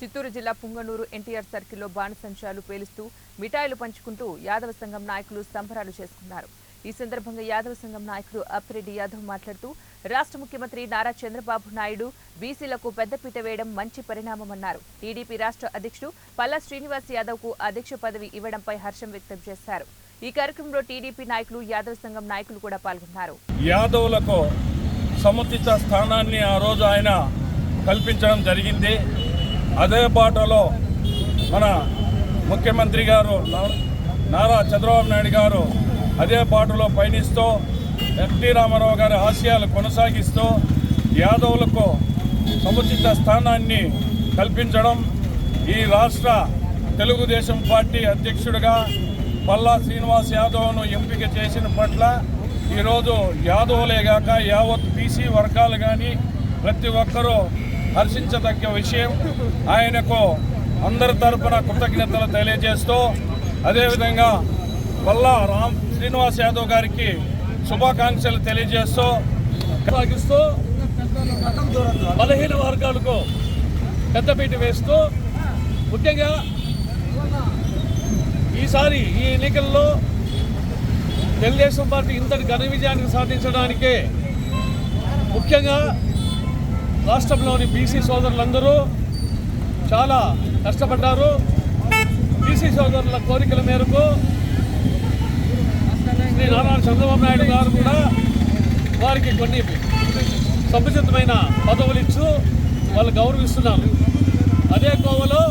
చిత్తూరు జిల్లా పుంగనూరు ఎన్టీఆర్ సర్కిల్లో బాణసంచాలు పేలుస్తూ మిఠాయిలు పంచుకుంటూ యాదవ సంఘం నాయకులు సంబరాలు చేసుకున్నారు. ఈ సందర్భంగా యాదవ సంఘం నాయకుడు అప్పిరెడ్డి యాదవ్ మాట్లాడుతూ రాష్ట్ర ముఖ్యమంత్రి నారా చంద్రబాబు నాయుడు బీసీలకు పెద్దపీట వేయడం మంచి పరిణామమన్నారు. టీడీపీ రాష్ట్ర అధ్యక్షుడు పల్లా శ్రీనివాస్ యాదవ్ కు అధ్యక్ష పదవి ఇవ్వడంపై హర్షం వ్యక్తం చేశారు. ఈ కార్యక్రమంలో టీడీపీ నాయకులు యాదవ సంఘం నాయకులు కూడా పాల్గొన్నారు. యాదవులకు సముచిత స్థానాన్ని ఆ రోజు ఆయన కల్పించడం జరిగింది. అదే బాటలో మన ముఖ్యమంత్రి గారు నారా చంద్రబాబు నాయుడు గారు అదే బాటలో పయనిస్తూ ఎన్టీ రామారావు గారి ఆశయాలు కొనసాగిస్తూ యాదవులకు సముచిత స్థానాన్ని కల్పించడం, ఈ రాష్ట్ర తెలుగుదేశం పార్టీ అధ్యక్షుడిగా పల్లా శ్రీనివాస్ యాదవ్ను ఎంపిక చేసిన పట్ల ఈరోజు యాదవులే గాక యావత్ బీసీ వర్గాలు కానీ ప్రతి ఒక్కరూ హర్షించదగ్గ విషయం. ఆయనకు అందరి తరపున కృతజ్ఞతలు తెలియజేస్తూ అదేవిధంగా పల్లా శ్రీనివాస్ యాదవ్ గారికి శుభాకాంక్షలు తెలియజేస్తూ కొనసాగిస్తూ బలహీన వర్గాలకు పెద్దపీట వేస్తూ ముఖ్యంగా ఈసారి ఈ ఎన్నికల్లో తెలుగుదేశం పార్టీ ఇంతటి ఘన విజయానికి సాధించడానికే ముఖ్యంగా రాష్ట్రంలోని బీసీ సోదరులందరూ చాలా కష్టపడ్డారు. బీసీ సోదరుల కోరికల మేరకు శ్రీ నారా చంద్రబాబు నాయుడు గారు కూడా వారికి కొన్ని సముచితమైన పదవులు ఇచ్చు వాళ్ళు గౌరవిస్తున్నారు. అదే కోవలో